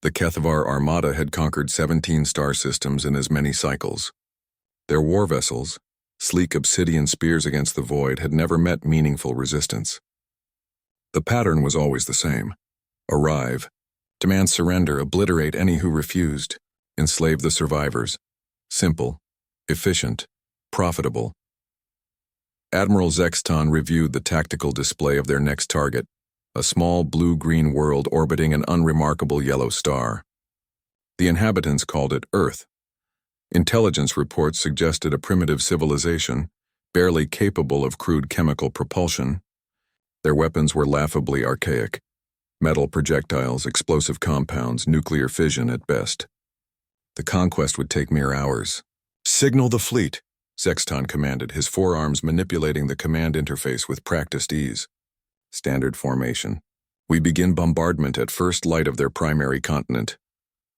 The Kethvar Armada had conquered 17 star systems in as many cycles. Their war vessels, sleek obsidian spears against the void, had never met meaningful resistance. The pattern was always the same. Arrive, demand surrender, obliterate any who refused, enslave the survivors. Simple, efficient, profitable. Admiral Zexton reviewed the tactical display of their next target, a small blue-green world orbiting an unremarkable yellow star. The inhabitants called it Earth. Intelligence reports suggested a primitive civilization, barely capable of crude chemical propulsion. Their weapons were laughably archaic. Metal projectiles, explosive compounds, nuclear fission at best. The conquest would take mere hours. "Signal the fleet," Zexton commanded, his forearms manipulating the command interface with practiced ease. Standard formation. We begin bombardment at first light of their primary continent.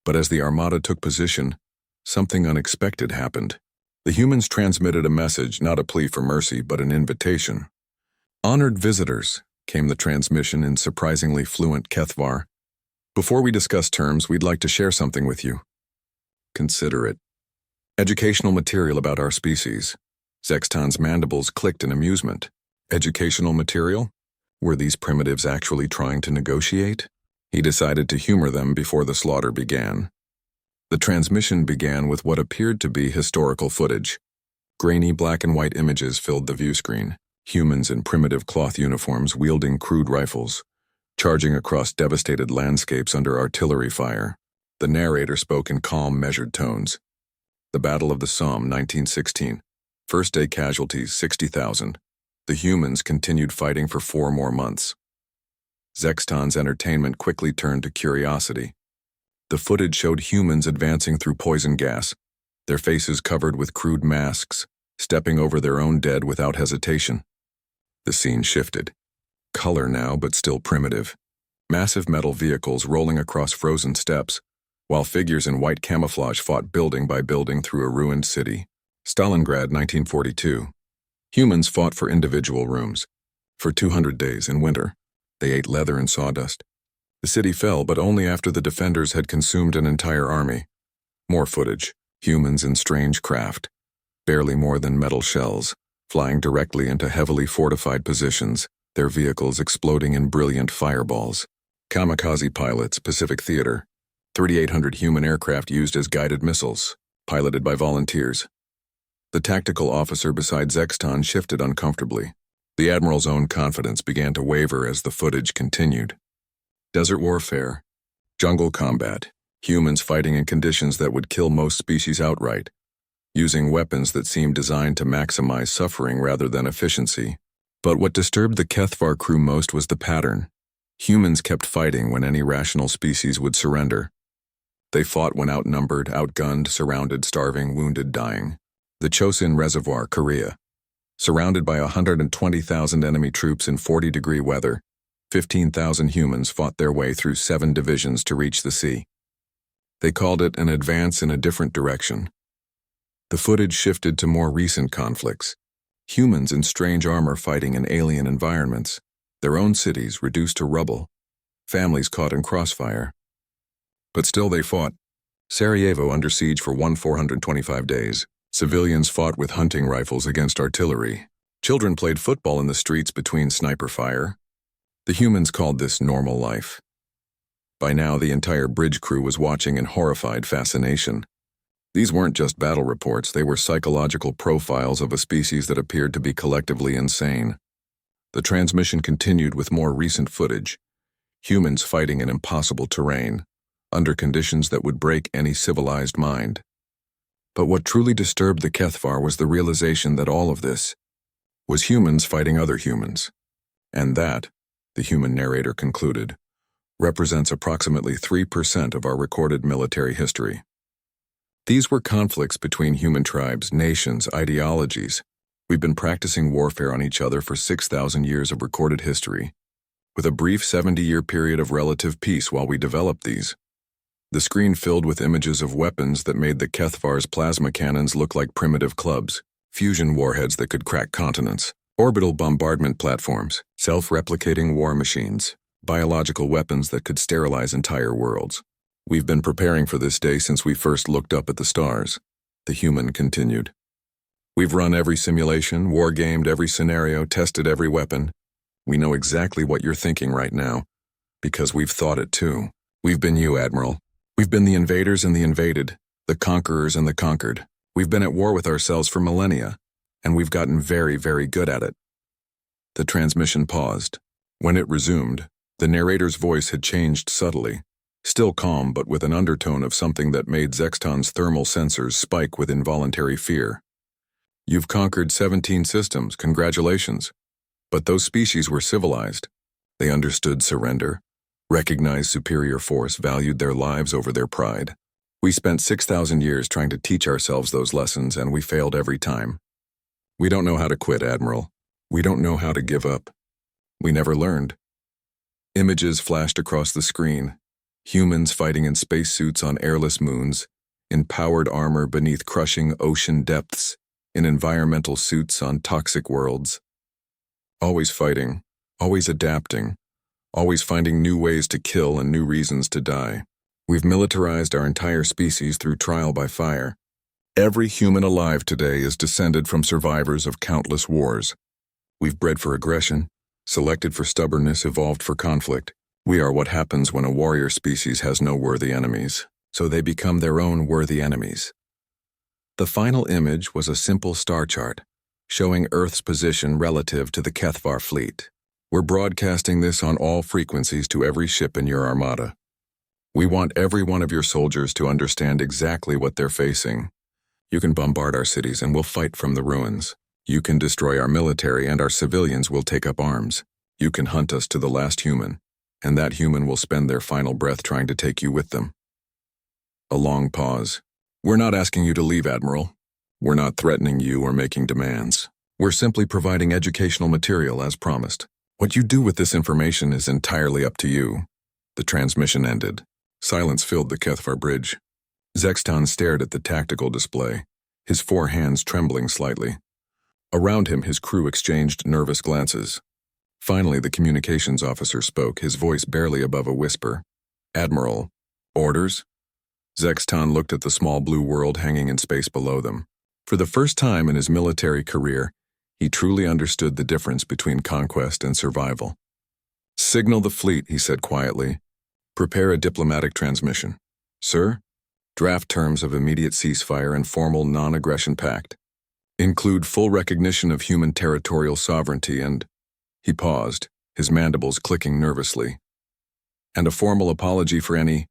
But as the Armada took position, something unexpected happened. The humans transmitted a message, not a plea for mercy, but an invitation. "Honored visitors," came the transmission in surprisingly fluent Kethvar. "Before we discuss terms, we'd like to share something with you. Consider it. Educational material about our species." Zexton's mandibles clicked in amusement. Educational material? Were these primitives actually trying to negotiate? He decided to humor them before the slaughter began. The transmission began with what appeared to be historical footage. Grainy black and white images filled the viewscreen. Humans in primitive cloth uniforms wielding crude rifles, charging across devastated landscapes under artillery fire. The narrator spoke in calm, measured tones. The Battle of the Somme, 1916. First-day casualties, 60,000. The humans continued fighting for 4 more months. Zexton's entertainment quickly turned to curiosity. The footage showed humans advancing through poison gas, their faces covered with crude masks, stepping over their own dead without hesitation. The scene shifted. Color now, but still primitive. Massive metal vehicles rolling across frozen steppes, while figures in white camouflage fought building by building through a ruined city. Stalingrad, 1942. Humans fought for individual rooms. For 200 days in winter, they ate leather and sawdust. The city fell, but only after the defenders had consumed an entire army. More footage. Humans in strange craft, barely more than metal shells, flying directly into heavily fortified positions, their vehicles exploding in brilliant fireballs. Kamikaze pilots, Pacific Theater. 3,800 human aircraft used as guided missiles, piloted by volunteers. The tactical officer beside Zexton shifted uncomfortably. The Admiral's own confidence began to waver as the footage continued. Desert warfare, jungle combat, humans fighting in conditions that would kill most species outright, using weapons that seemed designed to maximize suffering rather than efficiency. But what disturbed the Kethvar crew most was the pattern. Humans kept fighting when any rational species would surrender. They fought when outnumbered, outgunned, surrounded, starving, wounded, dying. The Chosin Reservoir, Korea. Surrounded by 120,000 enemy troops in 40-degree weather, 15,000 humans fought their way through 7 divisions to reach the sea. They called it an advance in a different direction. The footage shifted to more recent conflicts. Humans in strange armor fighting in alien environments, their own cities reduced to rubble, families caught in crossfire. But still they fought. Sarajevo under siege for 425 days. Civilians fought with hunting rifles against artillery. Children played football in the streets between sniper fire. The humans called this normal life. By now, the entire bridge crew was watching in horrified fascination. These weren't just battle reports, they were psychological profiles of a species that appeared to be collectively insane. The transmission continued with more recent footage. Humans fighting in impossible terrain, under conditions that would break any civilized mind. But what truly disturbed the Kethvar was the realization that all of this was humans fighting other humans. And that, the human narrator concluded, represents approximately 3% of our recorded military history. These were conflicts between human tribes, nations, ideologies. We've been practicing warfare on each other for 6,000 years of recorded history, with a brief 70-year period of relative peace while we developed these. The screen filled with images of weapons that made the Kethvar's plasma cannons look like primitive clubs, fusion warheads that could crack continents, orbital bombardment platforms, self-replicating war machines, biological weapons that could sterilize entire worlds. We've been preparing for this day since we first looked up at the stars, the human continued. We've run every simulation, war-gamed every scenario, tested every weapon. We know exactly what you're thinking right now, because we've thought it too. We've been you, Admiral. We've been the invaders and the invaded, the conquerors and the conquered. We've been at war with ourselves for millennia, and we've gotten very, very good at it. The transmission paused. When it resumed, the narrator's voice had changed subtly, still calm but with an undertone of something that made Zexton's thermal sensors spike with involuntary fear. You've conquered 17 systems, congratulations. But those species were civilized. They understood surrender, recognized superior force, valued their lives over their pride. We spent 6,000 years trying to teach ourselves those lessons, and we failed every time. We don't know how to quit, Admiral. We don't know how to give up. We never learned. Images flashed across the screen. Humans fighting in spacesuits on airless moons, in powered armor beneath crushing ocean depths, in environmental suits on toxic worlds. Always fighting, always adapting, always finding new ways to kill and new reasons to die. We've militarized our entire species through trial by fire. Every human alive today is descended from survivors of countless wars. We've bred for aggression, selected for stubbornness, evolved for conflict. We are what happens when a warrior species has no worthy enemies, so they become their own worthy enemies. The final image was a simple star chart, showing Earth's position relative to the HFY fleet. We're broadcasting this on all frequencies to every ship in your armada. We want every one of your soldiers to understand exactly what they're facing. You can bombard our cities and we'll fight from the ruins. You can destroy our military and our civilians will take up arms. You can hunt us to the last human, and that human will spend their final breath trying to take you with them. A long pause. We're not asking you to leave, Admiral. We're not threatening you or making demands. We're simply providing educational material as promised. What you do with this information is entirely up to you. The transmission ended. Silence filled the HFY bridge. Zexton stared at the tactical display, his 4 hands trembling slightly. Around him, his crew exchanged nervous glances. Finally, the communications officer spoke, his voice barely above a whisper. Admiral, orders? Zexton looked at the small blue world hanging in space below them. For the first time in his military career, he truly understood the difference between conquest and survival. Signal the fleet, he said quietly. Prepare a diplomatic transmission. Sir? Draft terms of immediate ceasefire and formal non-aggression pact. Include full recognition of human territorial sovereignty and... He paused, his mandibles clicking nervously. And a formal apology for any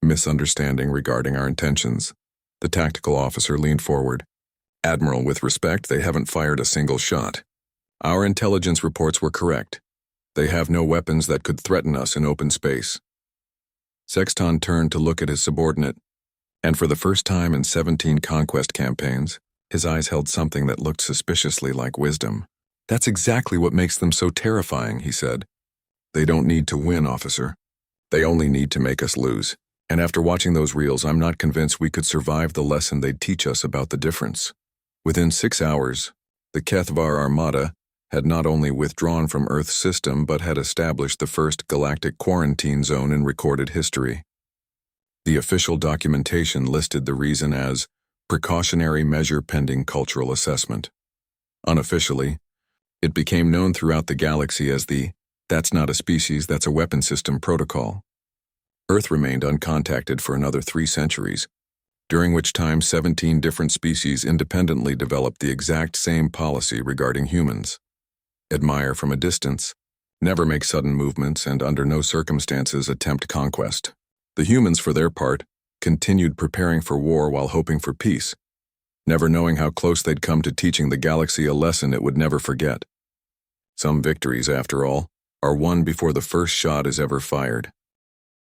misunderstanding regarding our intentions. The tactical officer leaned forward. Admiral, with respect, they haven't fired a single shot. Our intelligence reports were correct. They have no weapons that could threaten us in open space. Zexton turned to look at his subordinate, and for the first time in 17 conquest campaigns, his eyes held something that looked suspiciously like wisdom. That's exactly what makes them so terrifying, he said. They don't need to win, officer. They only need to make us lose. And after watching those reels, I'm not convinced we could survive the lesson they'd teach us about the difference. Within 6 hours, the HFY Armada had not only withdrawn from Earth's system but had established the first galactic quarantine zone in recorded history. The official documentation listed the reason as precautionary measure pending cultural assessment. Unofficially, it became known throughout the galaxy as the "that's not a species, that's a weapon system" protocol. Earth remained uncontacted for another 3 centuries, during which time 17 different species independently developed the exact same policy regarding humans. Admire from a distance, never make sudden movements, and under no circumstances attempt conquest. The humans, for their part, continued preparing for war while hoping for peace, never knowing how close they'd come to teaching the galaxy a lesson it would never forget. Some victories, after all, are won before the first shot is ever fired.